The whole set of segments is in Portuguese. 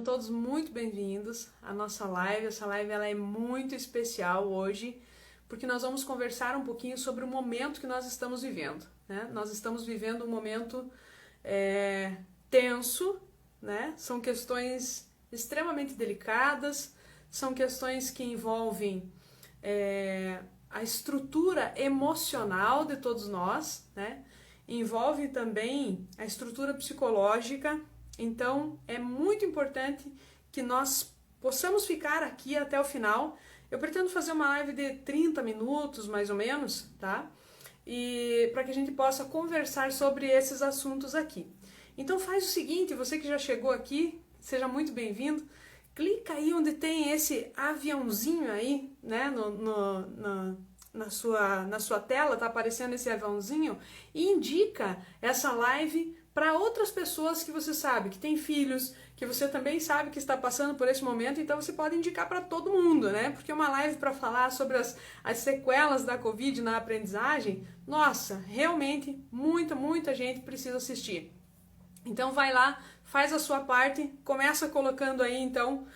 Sejam todos muito bem-vindos à nossa live. Essa live ela é muito especial hoje, porque nós vamos conversar um pouquinho sobre o momento que nós estamos vivendo, né? Nós estamos vivendo um momento tenso, né? São questões extremamente delicadas, são questões que envolvem a estrutura emocional de todos nós, né? Envolve também a estrutura psicológica. Então, é muito importante que nós possamos ficar aqui até o final. Eu pretendo fazer uma live de 30 minutos, mais ou menos, tá? E para que a gente possa conversar sobre esses assuntos aqui. Então, faz o seguinte, você que já chegou aqui, seja muito bem-vindo. Clica aí onde tem esse aviãozinho aí, né, na sua tela, tá aparecendo esse aviãozinho, e indica essa live para outras pessoas que você sabe, que tem filhos, que você também sabe que está passando por esse momento, então você pode indicar para todo mundo, né? Porque uma live para falar sobre as sequelas da Covid na aprendizagem, nossa, realmente muita gente precisa assistir. Então vai lá, faz a sua parte, começa colocando aí então,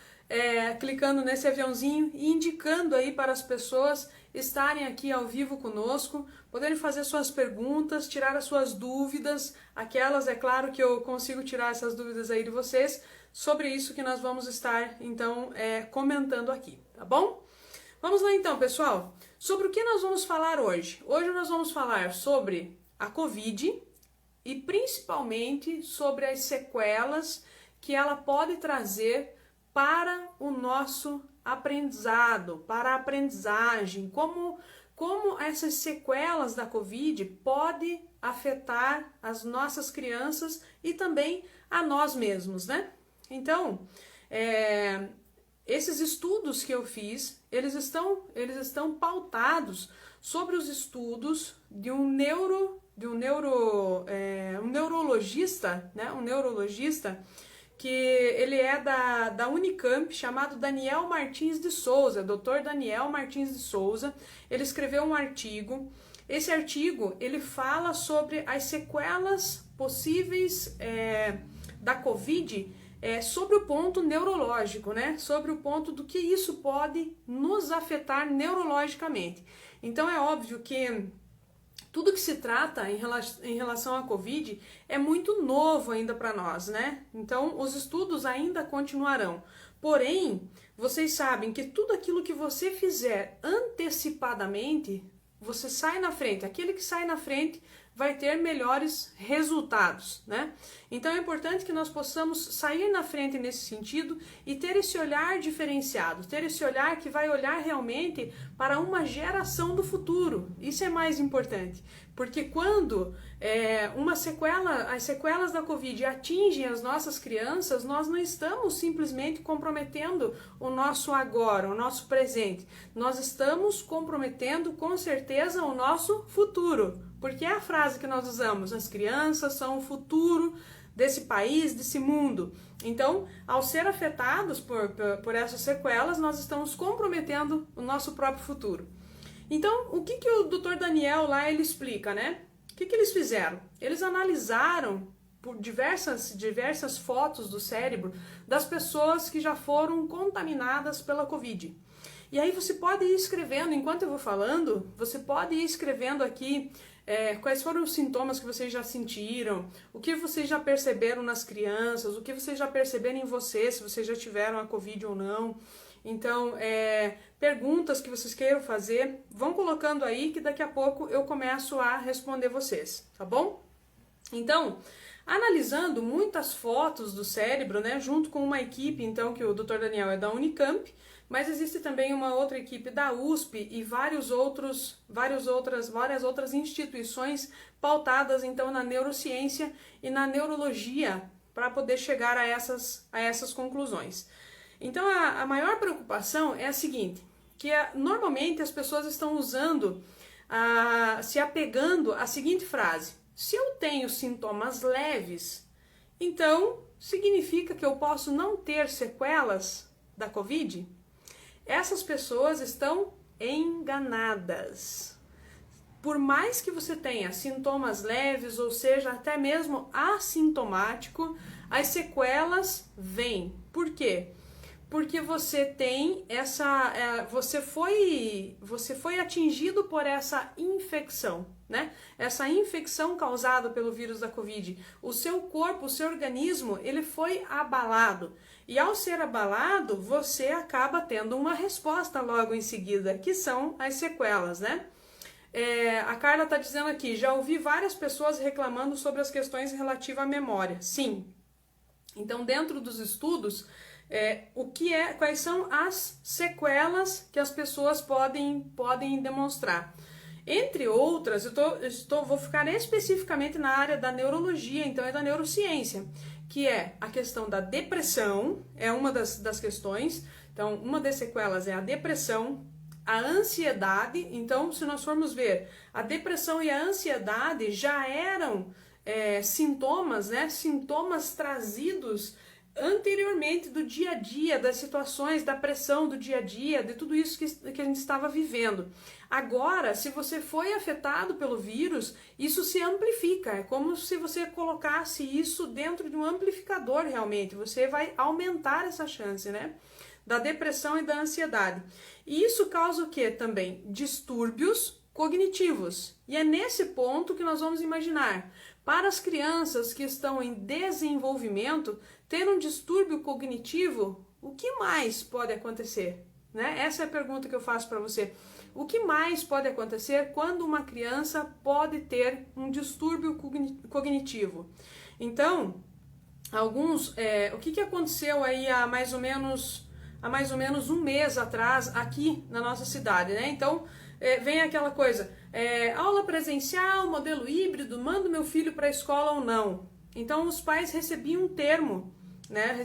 clicando nesse aviãozinho e indicando aí para as pessoas estarem aqui ao vivo conosco, poderem fazer suas perguntas, tirar as suas dúvidas, aquelas, é claro que eu consigo tirar essas dúvidas aí de vocês, sobre isso que nós vamos estar então comentando aqui, tá bom? Vamos lá então, pessoal, sobre o que nós vamos falar hoje? Hoje nós vamos falar sobre a Covid e principalmente sobre as sequelas que ela pode trazer para o nosso aprendizado, para a aprendizagem, como essas sequelas da Covid podem afetar as nossas crianças e também a nós mesmos, né? Então, esses estudos que eu fiz, eles estão pautados sobre os estudos de um neurologista, né? Um neurologista que ele é da Unicamp, chamado Daniel Martins de Souza, Dr. Daniel Martins de Souza. Ele escreveu um artigo. Esse artigo, ele fala sobre as sequelas possíveis da Covid, sobre o ponto neurológico, né? Sobre o ponto do que isso pode nos afetar neurologicamente. Então é óbvio que tudo que se trata em relação à Covid é muito novo ainda para nós, né? Então, os estudos ainda continuarão. Porém, vocês sabem que tudo aquilo que você fizer antecipadamente, você sai na frente. Aquele que sai na frente vai ter melhores resultados, né? Então é importante que nós possamos sair na frente nesse sentido e ter esse olhar diferenciado, ter esse olhar que vai olhar realmente para uma geração do futuro. Isso é mais importante, porque quando as sequelas da Covid atingem as nossas crianças, nós não estamos simplesmente comprometendo o nosso agora, o nosso presente. Nós estamos comprometendo com certeza o nosso futuro, porque é a frase que nós usamos: as crianças são o futuro desse país, desse mundo. Então, ao ser afetados por essas sequelas, nós estamos comprometendo o nosso próprio futuro. Então, o que o Dr. Daniel lá ele explica, né? O que eles fizeram? Eles analisaram por diversas fotos do cérebro das pessoas que já foram contaminadas pela Covid. E aí você pode ir escrevendo, enquanto eu vou falando, você pode ir escrevendo aqui quais foram os sintomas que vocês já sentiram, o que vocês já perceberam nas crianças, o que vocês já perceberam em você, se vocês já tiveram a Covid ou não. Então, perguntas que vocês queiram fazer, vão colocando aí que daqui a pouco eu começo a responder vocês, tá bom? Então, analisando muitas fotos do cérebro, né, junto com uma equipe, então, que o Dr. Daniel é da Unicamp, mas existe também uma outra equipe da USP e várias outras instituições pautadas, então, na neurociência e na neurologia para poder chegar a essas conclusões. Então, a maior preocupação é a seguinte, que normalmente as pessoas estão usando, se apegando à seguinte frase: se eu tenho sintomas leves, então significa que eu posso não ter sequelas da Covid? Essas pessoas estão enganadas. Por mais que você tenha sintomas leves, ou seja, até mesmo assintomático, as sequelas vêm. Por quê? Porque você tem você foi atingido por essa infecção, né? Essa infecção causada pelo vírus da Covid. O seu corpo, o seu organismo, ele foi abalado. E ao ser abalado, você acaba tendo uma resposta logo em seguida, que são as sequelas, né? A Carla está dizendo aqui, já ouvi várias pessoas reclamando sobre as questões relativas à memória. Sim. Então, dentro dos estudos, quais são as sequelas que as pessoas podem demonstrar? Entre outras, vou ficar especificamente na área da neurologia, então é da neurociência, que é a questão da depressão, é uma das questões. Então, uma das sequelas é a depressão, a ansiedade. Então, se nós formos ver, a depressão e a ansiedade já eram sintomas, né? Sintomas trazidos anteriormente do dia a dia, das situações, da pressão do dia a dia, de tudo isso que a gente estava vivendo. Agora, se você foi afetado pelo vírus, isso se amplifica. É como se você colocasse isso dentro de um amplificador realmente. Você vai aumentar essa chance, né? Da depressão e da ansiedade. E isso causa o quê também? Distúrbios cognitivos. E é nesse ponto que nós vamos imaginar. Para as crianças que estão em desenvolvimento, ter um distúrbio cognitivo, o que mais pode acontecer? Né? Essa é a pergunta que eu faço para você. O que mais pode acontecer quando uma criança pode ter um distúrbio cognitivo? Então, o que aconteceu aí há mais ou menos um mês atrás aqui na nossa cidade, né? Então, vem aquela coisa, aula presencial, modelo híbrido, mando meu filho para a escola ou não? Então, os pais recebiam um termo, né?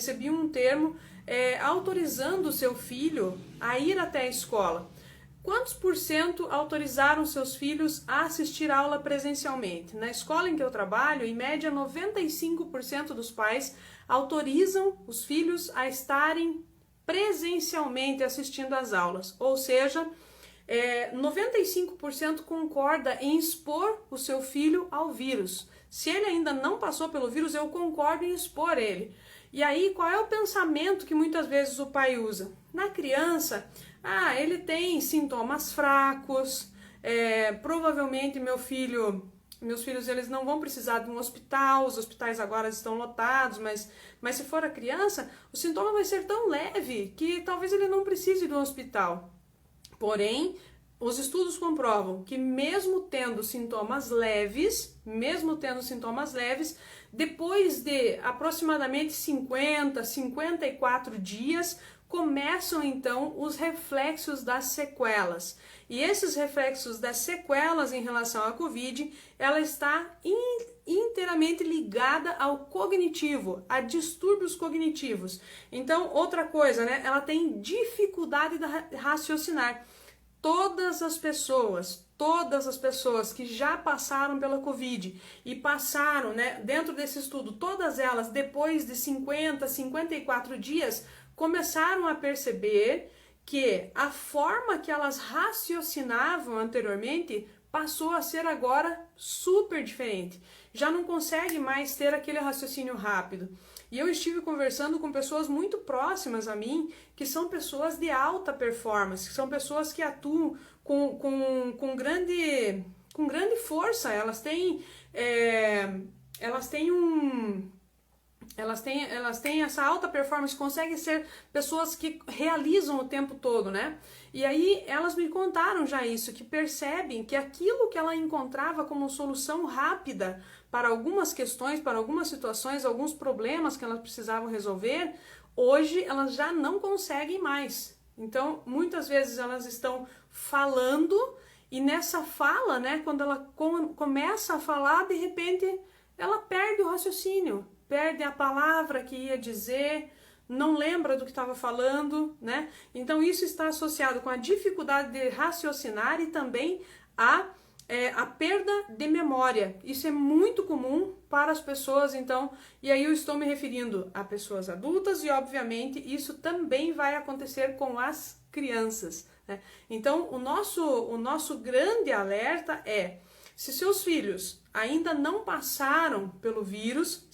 Autorizando o seu filho a ir até a escola. Quantos por cento autorizaram seus filhos a assistir a aula presencialmente? Na escola em que eu trabalho, em média, 95% dos pais autorizam os filhos a estarem presencialmente assistindo às aulas. Ou seja, 95% concorda em expor o seu filho ao vírus. Se ele ainda não passou pelo vírus, eu concordo em expor ele. E aí, qual é o pensamento que muitas vezes o pai usa? Na criança, ele tem sintomas fracos, provavelmente meus filhos eles não vão precisar de um hospital, os hospitais agora estão lotados, mas se for a criança, o sintoma vai ser tão leve que talvez ele não precise de um hospital. Porém, os estudos comprovam que mesmo tendo sintomas leves, depois de aproximadamente 54 dias, começam então os reflexos das sequelas. E esses reflexos das sequelas em relação à Covid, ela está inteiramente ligada ao cognitivo, a distúrbios cognitivos. Então, outra coisa, né? Ela tem dificuldade de raciocinar. Todas as pessoas que já passaram pela Covid e passaram, né, dentro desse estudo, todas elas, depois de 54 dias, começaram a perceber que a forma que elas raciocinavam anteriormente passou a ser agora super diferente. Já não consegue mais ter aquele raciocínio rápido. E eu estive conversando com pessoas muito próximas a mim, que são pessoas de alta performance, que são pessoas que atuam com grande força. Elas têm essa alta performance, conseguem ser pessoas que realizam o tempo todo, né? E aí elas me contaram já isso, que percebem que aquilo que ela encontrava como solução rápida para algumas questões, para algumas situações, alguns problemas que elas precisavam resolver, hoje elas já não conseguem mais. Então, muitas vezes elas estão falando e nessa fala, né, quando ela começa a falar, de repente ela perde o raciocínio, perde a palavra que ia dizer, não lembra do que estava falando, né? Então isso está associado com a dificuldade de raciocinar e também a perda de memória. Isso é muito comum para as pessoas, então, e aí eu estou me referindo a pessoas adultas e, obviamente, isso também vai acontecer com as crianças, né? Então, o nosso grande alerta é: se seus filhos ainda não passaram pelo vírus,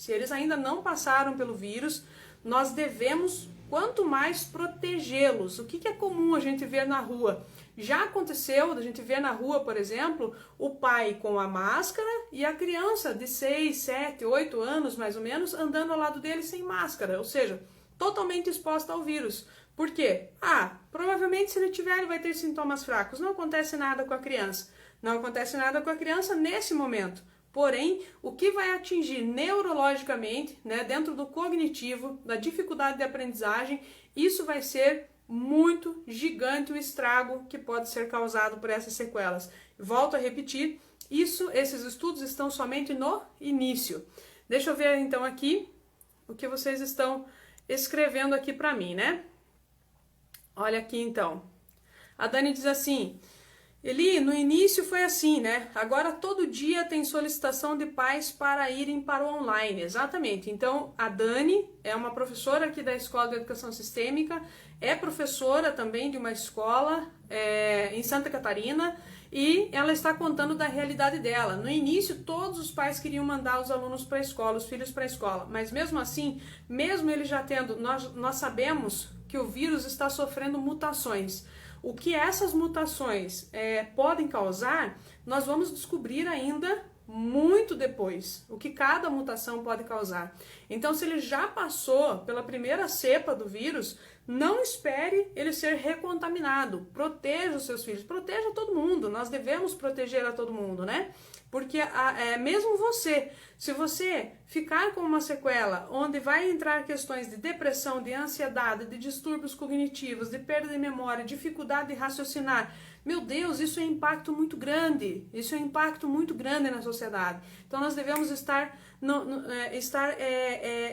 nós devemos quanto mais protegê-los. O que é comum a gente ver na rua? Já aconteceu da gente ver na rua, por exemplo, o pai com a máscara e a criança de 6, 7, 8 anos, mais ou menos, andando ao lado dele sem máscara, ou seja, totalmente exposta ao vírus. Por quê? Provavelmente se ele tiver, ele vai ter sintomas fracos. Não acontece nada com a criança. Não acontece nada com a criança nesse momento. Porém, o que vai atingir neurologicamente, né, dentro do cognitivo, da dificuldade de aprendizagem, isso vai ser muito gigante o estrago que pode ser causado por essas sequelas. Volto a repetir, esses estudos estão somente no início. Deixa eu ver então aqui o que vocês estão escrevendo aqui para mim, né? Olha aqui então. A Dani diz assim: Eli, no início foi assim, né? Agora todo dia tem solicitação de pais para irem para o online. Exatamente. Então, a Dani é uma professora aqui da Escola de Educação Sistêmica, é professora também de uma escola em Santa Catarina, e ela está contando da realidade dela. No início, todos os pais queriam mandar os alunos para a escola, os filhos para a escola, mas mesmo assim, mesmo ele já tendo, nós sabemos que o vírus está sofrendo mutações. O que essas mutações podem causar, nós vamos descobrir ainda muito depois, o que cada mutação pode causar. Então, se ele já passou pela primeira cepa do vírus, não espere ele ser recontaminado. Proteja os seus filhos, proteja todo mundo, nós devemos proteger a todo mundo, né? Porque mesmo você, se você ficar com uma sequela onde vai entrar questões de depressão, de ansiedade, de distúrbios cognitivos, de perda de memória, dificuldade de raciocinar, meu Deus, isso é um impacto muito grande, isso é um impacto muito grande na sociedade. Então nós devemos estar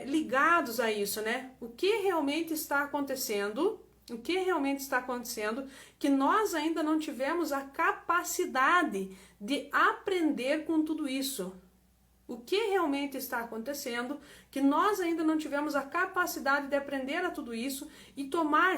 ligados a isso, né? O que realmente está acontecendo? O que realmente está acontecendo que nós ainda não tivemos a capacidade de aprender com tudo isso? O que realmente está acontecendo que nós ainda não tivemos a capacidade de aprender a tudo isso e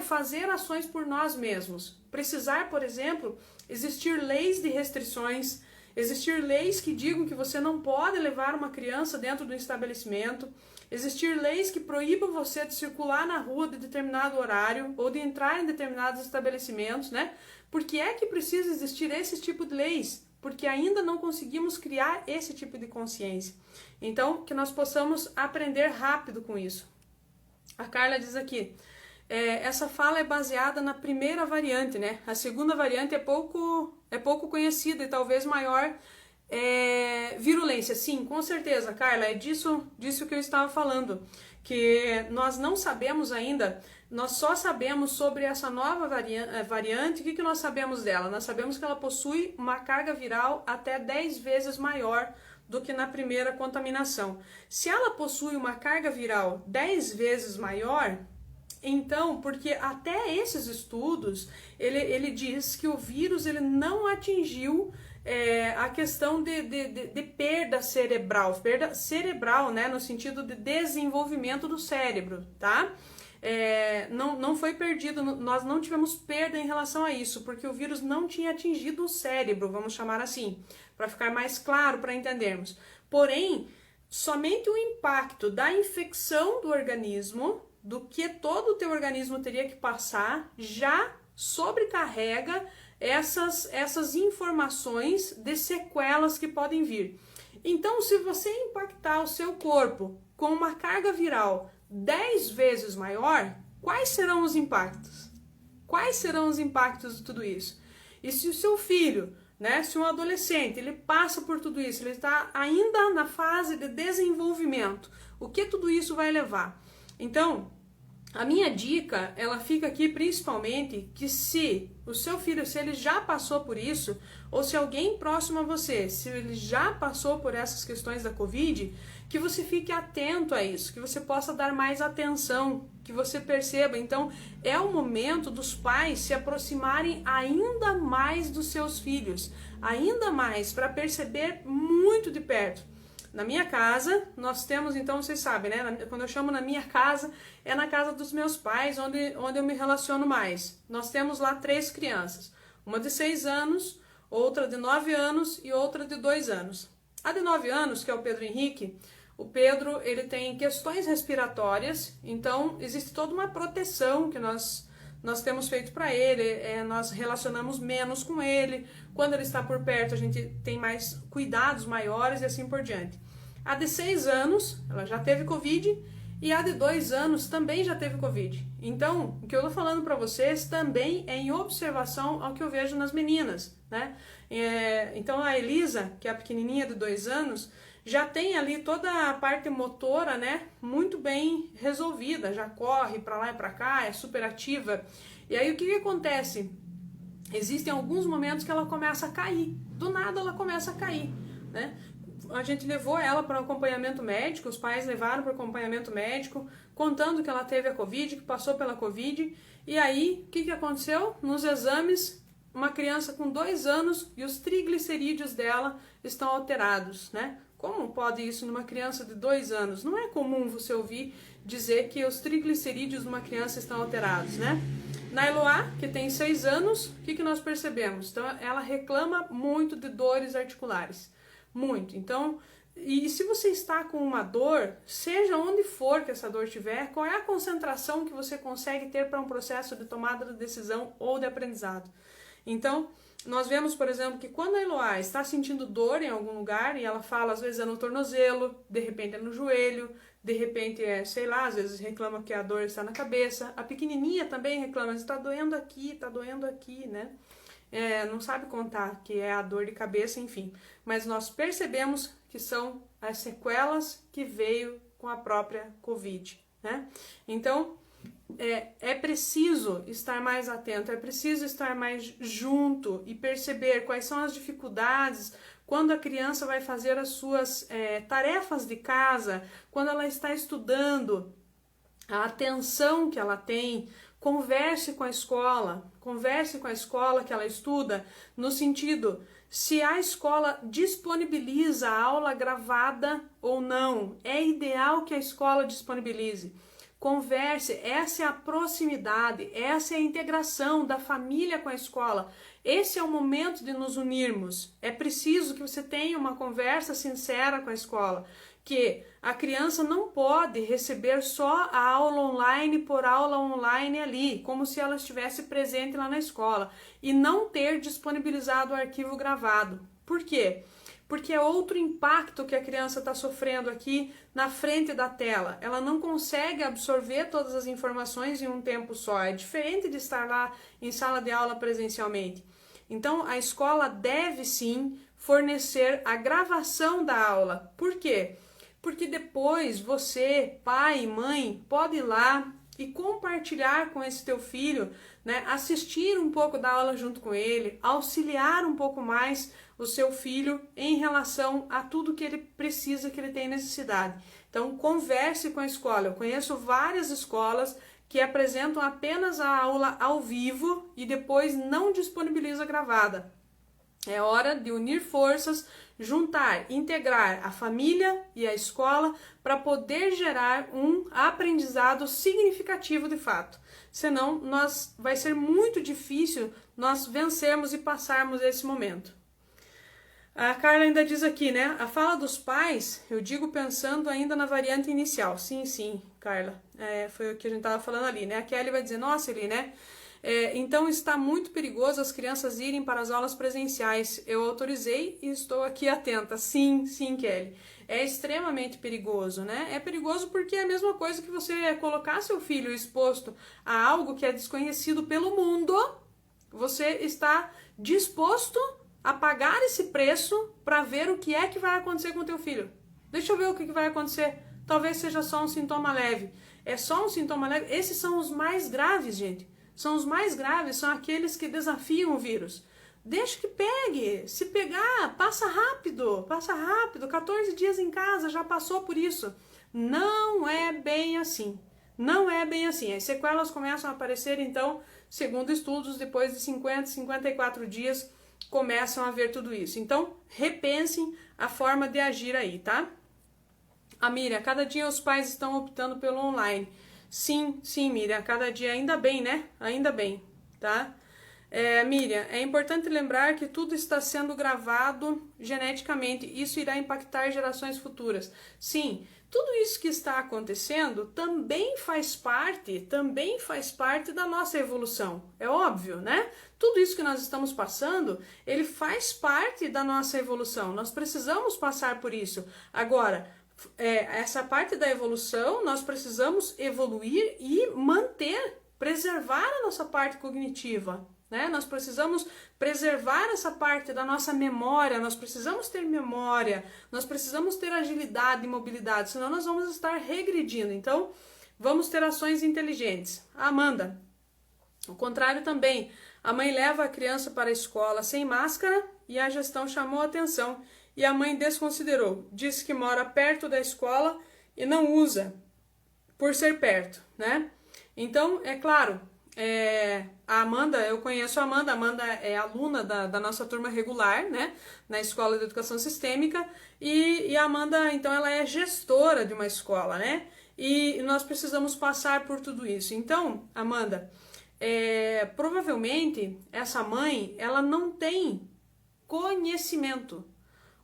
fazer ações por nós mesmos? Precisar, por exemplo, existir leis de restrições, existir leis que digam que você não pode levar uma criança dentro do estabelecimento, existir leis que proíbam você de circular na rua de determinado horário ou de entrar em determinados estabelecimentos, né? Por que é que precisa existir esse tipo de leis? Porque ainda não conseguimos criar esse tipo de consciência. Então, que nós possamos aprender rápido com isso. A Carla diz aqui, essa fala é baseada na primeira variante, né? A segunda variante é pouco conhecida e talvez maior virulência. Sim, com certeza, Carla, é disso que eu estava falando, que nós não sabemos ainda, nós só sabemos sobre essa nova variante. O que nós sabemos dela? Nós sabemos que ela possui uma carga viral até 10 vezes maior do que na primeira contaminação. Se ela possui uma carga viral 10 vezes maior, então, porque até esses estudos, ele diz que o vírus ele não atingiu a questão de perda cerebral, né, no sentido de desenvolvimento do cérebro, tá? Não foi perdido, nós não tivemos perda em relação a isso, porque o vírus não tinha atingido o cérebro, vamos chamar assim, para ficar mais claro, para entendermos. Porém, somente o impacto da infecção do organismo, do que todo o teu organismo teria que passar, já sobrecarrega essas informações de sequelas que podem vir. Então, se você impactar o seu corpo com uma carga viral 10 vezes maior, quais serão os impactos? Quais serão os impactos de tudo isso? E se o seu filho, né, se um adolescente, ele passa por tudo isso, ele está ainda na fase de desenvolvimento, o que tudo isso vai levar? Então, a minha dica, ela fica aqui principalmente que se o seu filho, se ele já passou por isso, ou se alguém próximo a você, se ele já passou por essas questões da Covid, que você fique atento a isso, que você possa dar mais atenção, que você perceba. Então, é o momento dos pais se aproximarem ainda mais dos seus filhos, ainda mais, para perceber muito de perto. Na minha casa, nós temos, então, vocês sabem, né? Quando eu chamo na minha casa, é na casa dos meus pais, onde eu me relaciono mais. Nós temos lá 3 crianças. Uma de 6 anos, outra de 9 anos e outra de 2 anos. A de 9 anos, que é o Pedro Henrique, O Pedro, ele tem questões respiratórias, então existe toda uma proteção que nós temos feito para ele, nós relacionamos menos com ele, quando ele está por perto a gente tem mais cuidados maiores e assim por diante. A de 6 anos, ela já teve Covid, e a de 2 anos também já teve Covid. Então, o que eu tô falando para vocês também é em observação ao que eu vejo nas meninas, né? Então, a Elisa, que é a pequenininha de 2 anos, já tem ali toda a parte motora, né, muito bem resolvida, já corre para lá e para cá, é super ativa. E aí o que acontece? Existem alguns momentos que ela começa a cair, do nada ela começa a cair, né? A gente levou ela para um acompanhamento médico, os pais levaram para o acompanhamento médico, contando que ela teve a Covid, que passou pela Covid, e aí o que aconteceu? Nos exames, uma criança com 2 anos e os triglicerídeos dela estão alterados, né? Como pode isso numa criança de 2 anos? Não é comum você ouvir dizer que os triglicerídeos de uma criança estão alterados, né? Na Eloá, que tem 6 anos, o que nós percebemos? Então, ela reclama muito de dores articulares. Muito. Então, e se você está com uma dor, seja onde for que essa dor estiver, qual é a concentração que você consegue ter para um processo de tomada de decisão ou de aprendizado? Então, nós vemos, por exemplo, que quando a Eloá está sentindo dor em algum lugar, e ela fala, às vezes é no tornozelo, de repente é no joelho, de repente é, sei lá, às vezes reclama que a dor está na cabeça. A pequenininha também reclama, está doendo aqui, né? Não sabe contar que é a dor de cabeça, enfim. Mas nós percebemos que são as sequelas que veio com a própria Covid, né? Então, é preciso estar mais atento, é preciso estar mais junto e perceber quais são as dificuldades quando a criança vai fazer as suas tarefas de casa, quando ela está estudando, a atenção que ela tem. Converse com a escola que ela estuda, no sentido, se a escola disponibiliza a aula gravada ou não, é ideal que a escola disponibilize. Converse, essa é a proximidade, essa é a integração da família com a escola. Esse é o momento de nos unirmos. É preciso que você tenha uma conversa sincera com a escola, que a criança não pode receber só a aula online por aula online ali, como se ela estivesse presente lá na escola, e não ter disponibilizado o arquivo gravado. Por quê? Porque é outro impacto que a criança está sofrendo aqui na frente da tela. Ela não consegue absorver todas as informações em um tempo só. É diferente de estar lá em sala de aula presencialmente. Então, a escola deve sim fornecer a gravação da aula. Por quê? Porque depois você, pai e mãe, pode ir lá e compartilhar com esse teu filho, né? Assistir um pouco da aula junto com ele, auxiliar um pouco mais o seu filho em relação a tudo que ele precisa, que ele tem necessidade. Então, converse com a escola. Eu conheço várias escolas que apresentam apenas a aula ao vivo e depois não disponibiliza gravada. É hora de unir forças, juntar, integrar a família e a escola para poder gerar um aprendizado significativo de fato. Senão, vai ser muito difícil nós vencermos e passarmos esse momento. A Carla ainda diz aqui, né? A fala dos pais, eu digo pensando ainda na variante inicial. Sim, Carla. Foi o que a gente estava falando ali, né? A Kelly vai dizer, nossa, Eli, né? Então está muito perigoso as crianças irem para as aulas presenciais. Eu autorizei e estou aqui atenta. Sim, Kelly. É extremamente perigoso, né? É perigoso porque é a mesma coisa que você colocar seu filho exposto a algo que é desconhecido pelo mundo. Você está disposto a pagar esse preço para ver o que é que vai acontecer com o teu filho. Deixa eu ver o que vai acontecer. Talvez seja só um sintoma leve. É só um sintoma leve. Esses são os mais graves, gente. São os mais graves, são aqueles que desafiam o vírus. Deixa que pegue. Se pegar, passa rápido. 14 dias em casa, já passou por isso. Não é bem assim. Não é bem assim. As sequelas começam a aparecer, então, segundo estudos, depois de 50, 54 dias, começam a ver tudo isso. Então, repensem a forma de agir aí, tá? A Miriam, cada dia os pais estão optando pelo online. Sim, Miriam, cada dia, ainda bem, né? Ainda bem, tá? Miriam, é importante lembrar que tudo está sendo gravado geneticamente. Isso irá impactar gerações futuras. Sim, tudo isso que está acontecendo também faz parte da nossa evolução. É óbvio, né? Tudo isso que nós estamos passando, ele faz parte da nossa evolução. Nós precisamos passar por isso. Agora, essa parte da evolução, nós precisamos evoluir e preservar a nossa parte cognitiva. Né? Nós precisamos preservar essa parte da nossa memória, nós precisamos ter memória, nós precisamos ter agilidade e mobilidade, senão nós vamos estar regredindo. Então, vamos ter ações inteligentes. Amanda, o contrário também. A mãe leva a criança para a escola sem máscara e a gestão chamou a atenção. E a mãe desconsiderou, disse que mora perto da escola e não usa por ser perto, né? Então, é claro... a Amanda, eu conheço a Amanda é aluna da nossa turma regular, né, na Escola de Educação Sistêmica, e a Amanda, então, ela é gestora de uma escola, né, e nós precisamos passar por tudo isso. Então, Amanda, provavelmente, essa mãe, ela não tem conhecimento.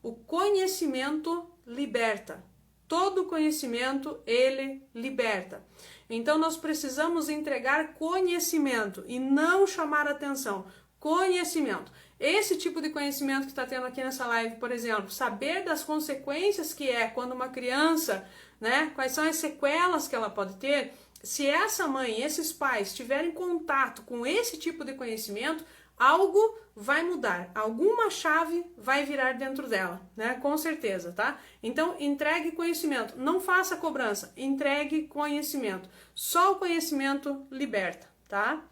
O conhecimento liberta. Todo conhecimento, ele liberta. Então, nós precisamos entregar conhecimento e não chamar atenção. Conhecimento. Esse tipo de conhecimento que está tendo aqui nessa live, por exemplo, saber das consequências que é quando uma criança, né, quais são as sequelas que ela pode ter, se essa mãe, esses pais tiverem contato com esse tipo de conhecimento, algo vai mudar, alguma chave vai virar dentro dela, né? Com certeza, tá? Então, entregue conhecimento, não faça cobrança, entregue conhecimento. Só o conhecimento liberta, tá?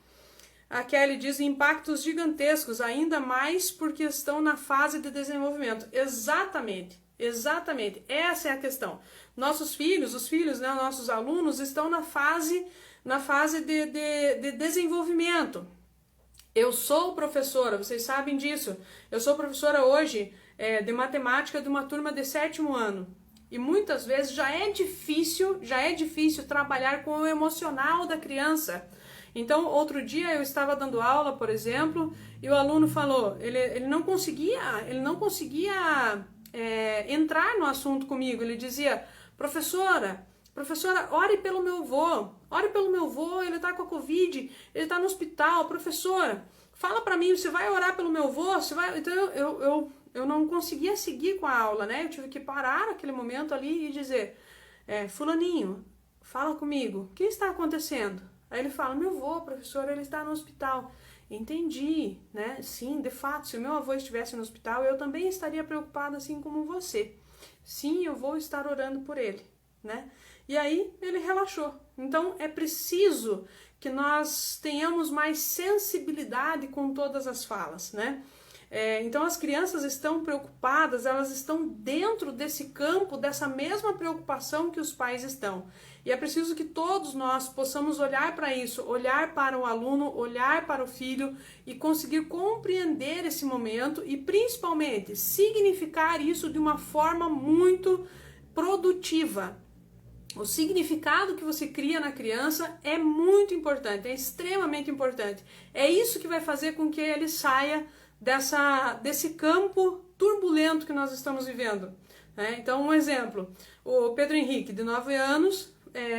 A Kelly diz impactos gigantescos, ainda mais porque estão na fase de desenvolvimento. Exatamente, exatamente, essa é a questão. Nossos filhos, os filhos, né, nossos alunos estão na fase de desenvolvimento. Eu sou professora, vocês sabem disso. Eu sou professora hoje de matemática de uma turma de 7º ano. E muitas vezes já é difícil trabalhar com o emocional da criança. Então, outro dia eu estava dando aula, por exemplo, e o aluno falou, ele não conseguia entrar no assunto comigo. Ele dizia, professora, ore pelo meu avô, ele tá com a Covid, ele tá no hospital, professora, fala pra mim, você vai orar pelo meu avô? Então eu não conseguia seguir com a aula, né? Eu tive que parar naquele momento ali e dizer, fulaninho, fala comigo, o que está acontecendo? Aí ele fala, meu avô, professor, ele está no hospital. Entendi, né? Sim, de fato, se o meu avô estivesse no hospital, eu também estaria preocupada assim como você. Sim, eu vou estar orando por ele, né? E aí ele relaxou. Então é preciso que nós tenhamos mais sensibilidade com todas as falas, né? Então as crianças estão preocupadas, elas estão dentro desse campo, dessa mesma preocupação que os pais estão. E é preciso que todos nós possamos olhar para isso, olhar para o aluno, olhar para o filho e conseguir compreender esse momento e principalmente significar isso de uma forma muito produtiva. O significado que você cria na criança é muito importante, é extremamente importante. É isso que vai fazer com que ele saia desse campo turbulento que nós estamos vivendo. Né? Então, um exemplo, o Pedro Henrique, de 9 anos,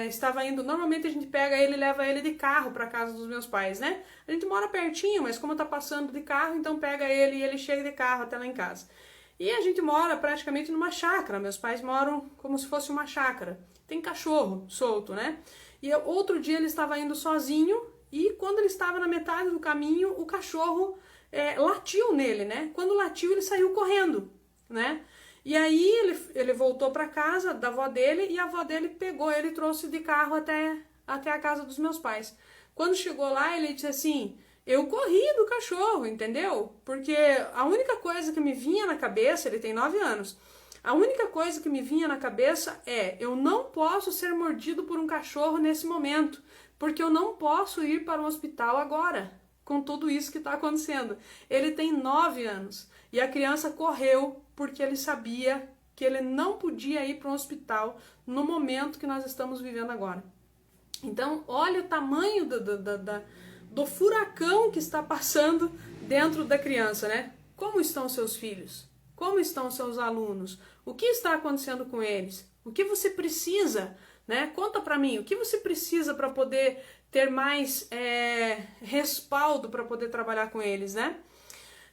estava indo, normalmente a gente pega ele e leva ele de carro para casa dos meus pais, né? A gente mora pertinho, mas como tá passando de carro, então pega ele e ele chega de carro até lá em casa. E a gente mora praticamente numa chácara, meus pais moram como se fosse uma chácara. Tem cachorro solto, né? E outro dia ele estava indo sozinho e quando ele estava na metade do caminho, o cachorro latiu nele, né? Quando latiu, ele saiu correndo, né? E aí ele voltou para casa da avó dele e a avó dele pegou ele e trouxe de carro até a casa dos meus pais. Quando chegou lá, ele disse assim, eu corri do cachorro, entendeu? Porque a única coisa que me vinha na cabeça, ele tem 9 anos, a única coisa que me vinha na cabeça eu não posso ser mordido por um cachorro nesse momento, porque eu não posso ir para um hospital agora, com tudo isso que está acontecendo. Ele tem 9 anos e a criança correu porque ele sabia que ele não podia ir para um hospital no momento que nós estamos vivendo agora. Então, olha o tamanho do furacão que está passando dentro da criança, né? Como estão seus filhos? Como estão seus alunos? O que está acontecendo com eles? O que você precisa, né? Conta para mim, o que você precisa para poder ter mais respaldo para poder trabalhar com eles, né?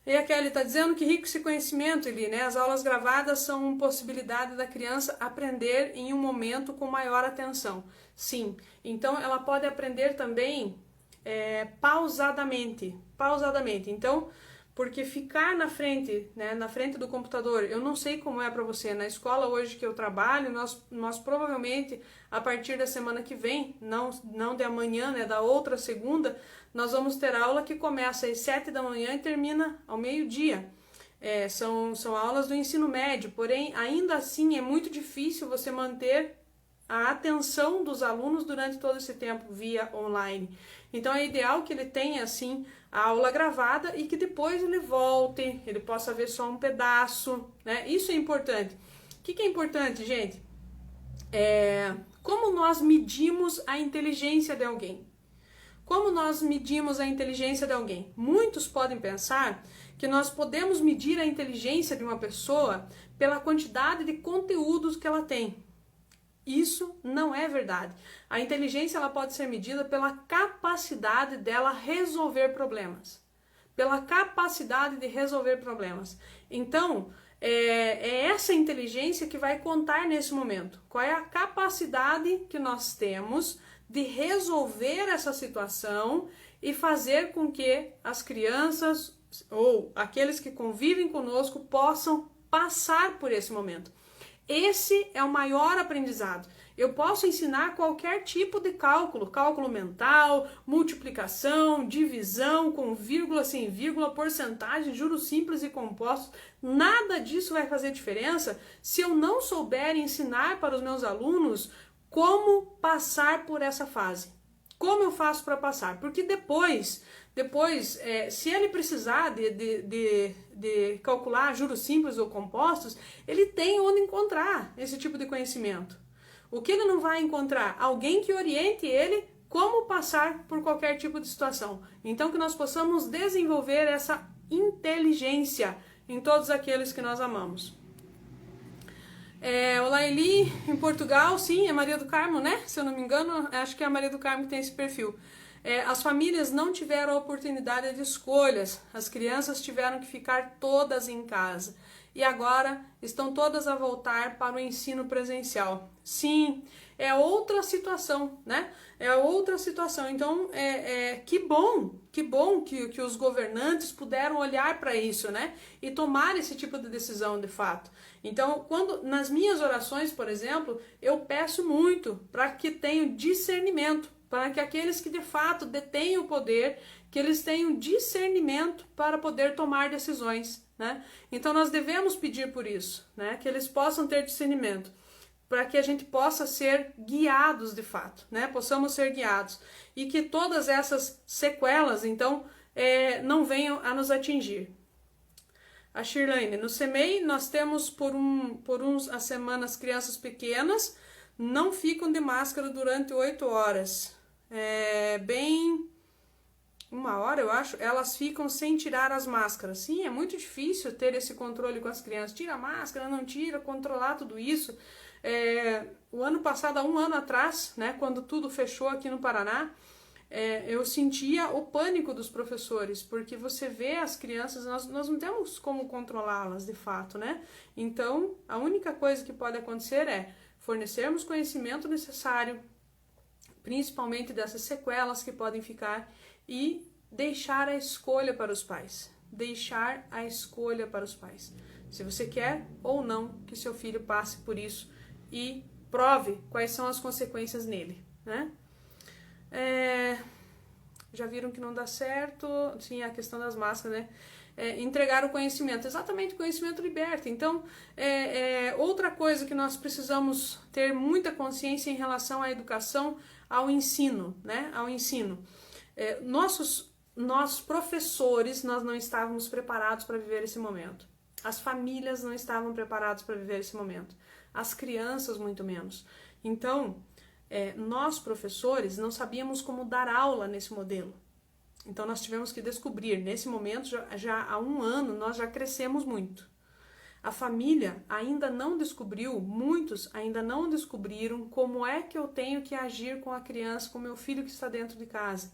E a Kelly está dizendo que rico esse conhecimento, Eli, né? As aulas gravadas são possibilidade da criança aprender em um momento com maior atenção. Sim, então ela pode aprender também pausadamente. Então, porque ficar na frente, né, na frente do computador, eu não sei como é para você, na escola hoje que eu trabalho, nós provavelmente, a partir da semana que vem, não de amanhã, né, da outra segunda, nós vamos ter aula que começa às 7 da manhã e termina ao meio-dia. São aulas do ensino médio, porém, ainda assim é muito difícil você manter a atenção dos alunos durante todo esse tempo via online. Então é ideal que ele tenha assim a aula gravada e que depois ele volte, ele possa ver só um pedaço, né? Isso é importante. O que é importante, gente? Como nós medimos a inteligência de alguém? Como nós medimos a inteligência de alguém? Muitos podem pensar que nós podemos medir a inteligência de uma pessoa pela quantidade de conteúdos que ela tem. Isso não é verdade. A inteligência ela pode ser medida pela capacidade dela resolver problemas. Pela capacidade de resolver problemas. Então, é essa inteligência que vai contar nesse momento. Qual é a capacidade que nós temos de resolver essa situação e fazer com que as crianças ou aqueles que convivem conosco possam passar por esse momento. Esse é o maior aprendizado. Eu posso ensinar qualquer tipo de cálculo mental, multiplicação, divisão, com vírgula, sem vírgula, porcentagem, juros simples e compostos. Nada disso vai fazer diferença se eu não souber ensinar para os meus alunos como passar por essa fase. Como eu faço para passar? Porque depois, se ele precisar de calcular juros simples ou compostos, ele tem onde encontrar esse tipo de conhecimento. O que ele não vai encontrar? Alguém que oriente ele como passar por qualquer tipo de situação. Então, que nós possamos desenvolver essa inteligência em todos aqueles que nós amamos. Olá, Eli, em Portugal, sim, é Maria do Carmo, né? Se eu não me engano, acho que é a Maria do Carmo que tem esse perfil. As famílias não tiveram a oportunidade de escolhas, as crianças tiveram que ficar todas em casa. E agora estão todas a voltar para o ensino presencial. Sim, é outra situação, né? É outra situação. Então, que bom que os governantes puderam olhar para isso, né? E tomar esse tipo de decisão de fato. Então, nas minhas orações, por exemplo, eu peço muito para que tenham discernimento, para que aqueles que de fato detêm o poder, que eles tenham discernimento para poder tomar decisões, né? Então nós devemos pedir por isso, né? Que eles possam ter discernimento, para que a gente possa ser guiados de fato, né? Possamos ser guiados e que todas essas sequelas, então, não venham a nos atingir. A Shirlane, no CEMEI nós temos por umas semanas crianças pequenas, não ficam de máscara durante 8 horas. Bem 1 hora, eu acho, elas ficam sem tirar as máscaras. Sim, é muito difícil ter esse controle com as crianças. Tira a máscara, não tira, controlar tudo isso. O ano passado, há 1 ano atrás, né, quando tudo fechou aqui no Paraná, eu sentia o pânico dos professores, porque você vê as crianças, nós não temos como controlá-las de fato, né? Então, a única coisa que pode acontecer é fornecermos conhecimento necessário, principalmente dessas sequelas que podem ficar, e deixar a escolha para os pais. Deixar a escolha para os pais. Se você quer ou não que seu filho passe por isso e prove quais são as consequências nele, né? Já viram que não dá certo? Sim, a questão das máscaras, né? Entregar o conhecimento. Exatamente, o conhecimento liberta. Então, outra coisa que nós precisamos ter muita consciência em relação à educação, ao ensino, né? Ao ensino. Nós professores, nós não estávamos preparados para viver esse momento. As famílias não estavam preparadas para viver esse momento. As crianças, muito menos. Então, nós professores não sabíamos como dar aula nesse modelo. Então nós tivemos que descobrir, nesse momento, já há 1 ano, nós já crescemos muito. A família ainda não descobriu, muitos ainda não descobriram como é que eu tenho que agir com a criança, com o meu filho que está dentro de casa.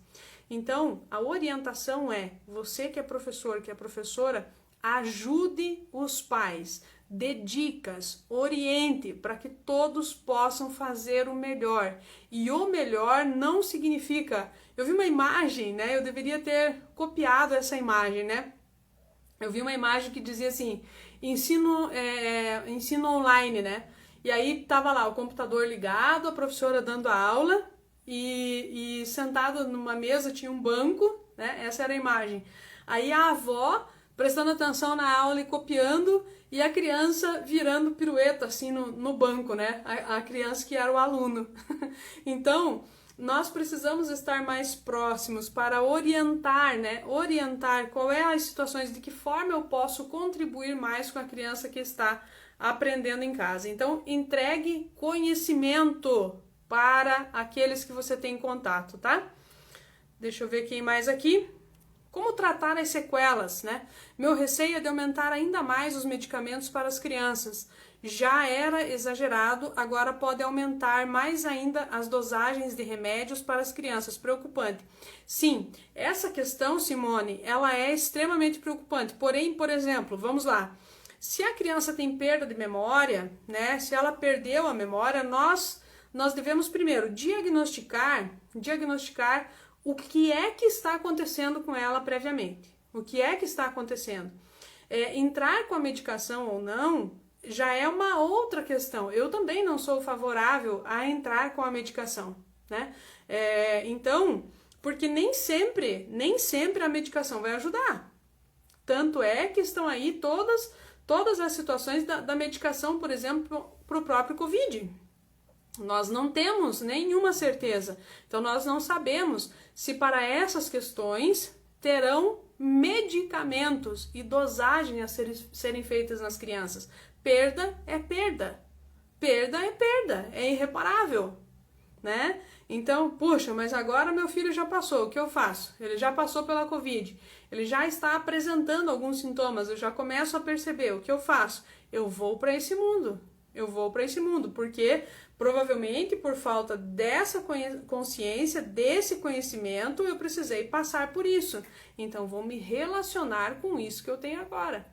Então, a orientação é, você que é professor, que é professora, ajude os pais, dê dicas, oriente para que todos possam fazer o melhor. E o melhor não significa... Eu vi uma imagem, né? Eu deveria ter copiado essa imagem, né? Eu vi uma imagem que dizia assim, ensino online, né? E aí tava lá o computador ligado, a professora dando a aula e sentado numa mesa tinha um banco, né? Essa era a imagem. Aí a avó prestando atenção na aula e copiando e a criança virando pirueta assim no banco, né? A criança que era o aluno. Então, nós precisamos estar mais próximos para orientar, né? Orientar qual é as situações, de que forma eu posso contribuir mais com a criança que está aprendendo em casa. Então, entregue conhecimento para aqueles que você tem contato, tá? Deixa eu ver quem mais aqui. Como tratar as sequelas, né? Meu receio é de aumentar ainda mais os medicamentos para as crianças. Já era exagerado, agora pode aumentar mais ainda as dosagens de remédios para as crianças. Preocupante. Sim, essa questão, Simone, ela é extremamente preocupante. Porém, por exemplo, vamos lá. Se a criança tem perda de memória, né? Se ela perdeu a memória, nós devemos primeiro diagnosticar o que é que está acontecendo com ela previamente. O que é que está acontecendo? Entrar com a medicação ou não já é uma outra questão. Eu também não sou favorável a entrar com a medicação, né? Então, porque nem sempre a medicação vai ajudar. Tanto é que estão aí todas as situações da medicação, por exemplo, para o próprio Covid. Nós não temos nenhuma certeza. Então, nós não sabemos se para essas questões terão medicamentos e dosagem a serem feitas nas crianças. Perda é perda. Perda é perda. É irreparável, né? Então, puxa, mas agora meu filho já passou. O que eu faço? Ele já passou pela Covid. Ele já está apresentando alguns sintomas. Eu já começo a perceber. O que eu faço? Eu vou para esse mundo. Porque provavelmente por falta dessa consciência, desse conhecimento, eu precisei passar por isso. Então, vou me relacionar com isso que eu tenho agora.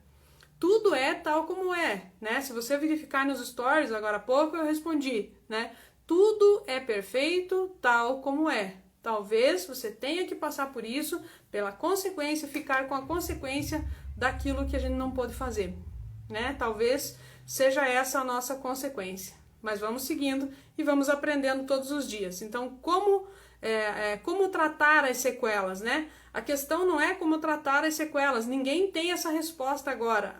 Tudo é tal como é, né? Se você verificar nos stories, agora há pouco eu respondi, né? Tudo é perfeito tal como é. Talvez você tenha que passar por isso, pela consequência, ficar com a consequência daquilo que a gente não pôde fazer, né? Talvez seja essa a nossa consequência. Mas vamos seguindo e vamos aprendendo todos os dias. Então, como tratar as sequelas, né? A questão não é como tratar as sequelas. Ninguém tem essa resposta agora.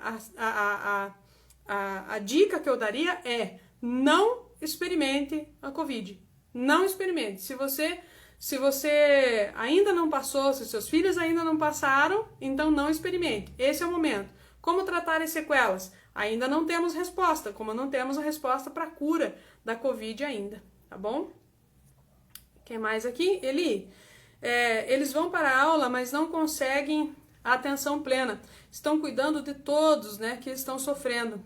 A dica que eu daria é: não experimente a Covid. Não experimente. Se você ainda não passou, se seus filhos ainda não passaram, então não experimente. Esse é o momento. Como tratar as sequelas? Ainda não temos resposta, como não temos a resposta para a cura da Covid ainda, tá bom? Quem mais aqui? Eles vão para a aula, mas não conseguem a atenção plena. Estão cuidando de todos, né, que estão sofrendo.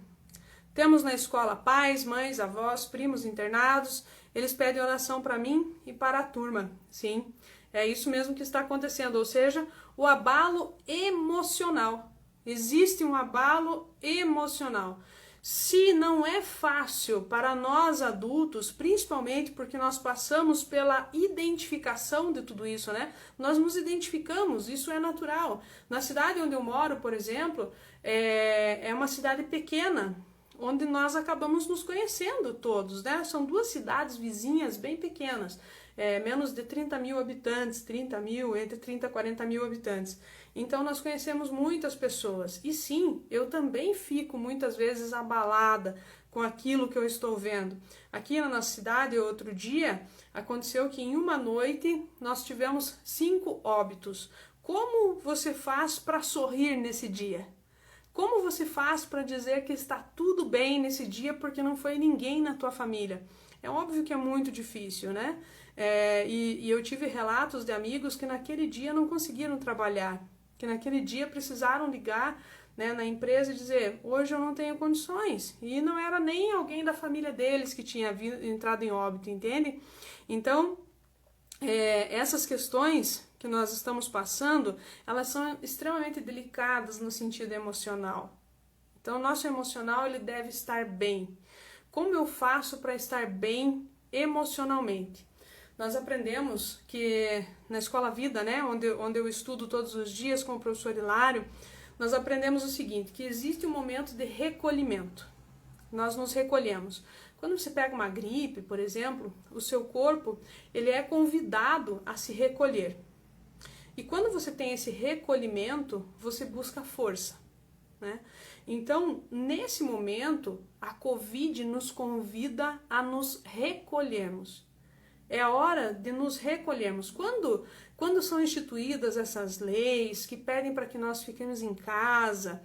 Temos na escola pais, mães, avós, primos internados. Eles pedem oração para mim e para a turma. Sim, é isso mesmo que está acontecendo, ou seja, o abalo emocional. Existe um abalo emocional. Se não é fácil para nós adultos, principalmente porque nós passamos pela identificação de tudo isso, né? Nós nos identificamos, isso é natural. Na cidade onde eu moro, por exemplo, é uma cidade pequena, onde nós acabamos nos conhecendo todos, né? São 2 cidades vizinhas bem pequenas, menos de 30 mil habitantes, 30 mil, entre 30 e 40 mil habitantes. Então, nós conhecemos muitas pessoas. E sim, eu também fico muitas vezes abalada com aquilo que eu estou vendo. Aqui na nossa cidade, outro dia, aconteceu que em uma noite nós tivemos 5 óbitos. Como você faz para sorrir nesse dia? Como você faz para dizer que está tudo bem nesse dia porque não foi ninguém na tua família? É óbvio que é muito difícil, né? E eu tive relatos de amigos que naquele dia não conseguiram trabalhar, que naquele dia precisaram ligar, né, na empresa e dizer, hoje eu não tenho condições. E não era nem alguém da família deles que tinha entrado em óbito, entende? Então, essas questões que nós estamos passando, elas são extremamente delicadas no sentido emocional. Então, o nosso emocional, ele deve estar bem. Como eu faço para estar bem emocionalmente? Nós aprendemos que na Escola Vida, né, onde eu estudo todos os dias com o professor Hilário, nós aprendemos o seguinte, que existe um momento de recolhimento. Nós nos recolhemos. Quando você pega uma gripe, por exemplo, o seu corpo, ele é convidado a se recolher. E quando você tem esse recolhimento, você busca força, né? Então, nesse momento, a Covid nos convida a nos recolhermos. É a hora de nos recolhermos. Quando são instituídas essas leis que pedem para que nós fiquemos em casa,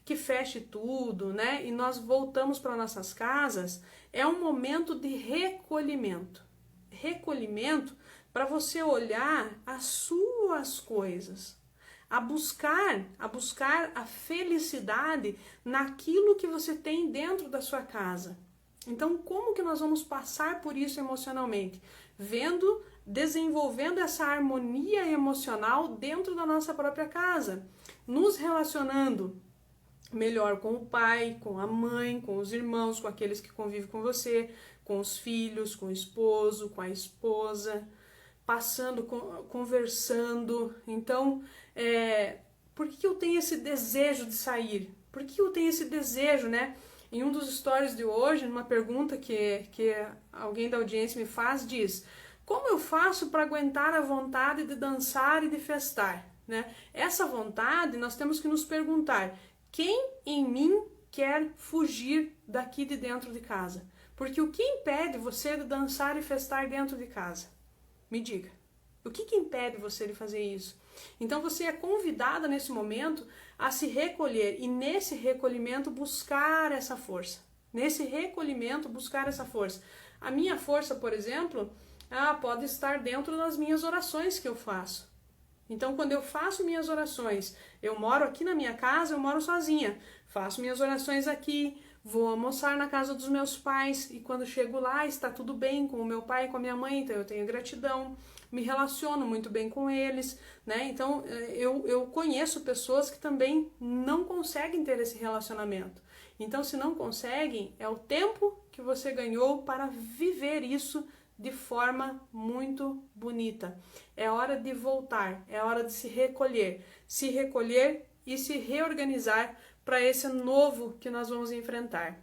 que feche tudo, né? E nós voltamos para nossas casas, é um momento de recolhimento. Recolhimento para você olhar as suas coisas, a buscar a felicidade naquilo que você tem dentro da sua casa. Então, como que nós vamos passar por isso emocionalmente? Desenvolvendo essa harmonia emocional dentro da nossa própria casa, nos relacionando melhor com o pai, com a mãe, com os irmãos, com aqueles que convivem com você, com os filhos, com o esposo, com a esposa, conversando. Então, por que eu tenho esse desejo de sair? Por que eu tenho esse desejo, né? Em um dos stories de hoje, numa pergunta que alguém da audiência me faz, diz: como eu faço para aguentar a vontade de dançar e de festar? Né? Essa vontade, nós temos que nos perguntar, quem em mim quer fugir daqui de dentro de casa? Porque o que impede você de dançar e festar dentro de casa? Me diga. O que impede você de fazer isso? Então você é convidada nesse momento a se recolher e nesse recolhimento buscar essa força. Nesse recolhimento buscar essa força. A minha força, por exemplo, pode estar dentro das minhas orações que eu faço. Então, quando eu faço minhas orações, eu moro aqui na minha casa, eu moro sozinha. Faço minhas orações aqui, vou almoçar na casa dos meus pais e quando chego lá está tudo bem com o meu pai e com a minha mãe, então eu tenho gratidão, me relaciono muito bem com eles, né? Então, eu conheço pessoas que também não conseguem ter esse relacionamento. Então, se não conseguem, é o tempo que você ganhou para viver isso de forma muito bonita. É hora de voltar, é hora de se recolher e se reorganizar para esse novo que nós vamos enfrentar.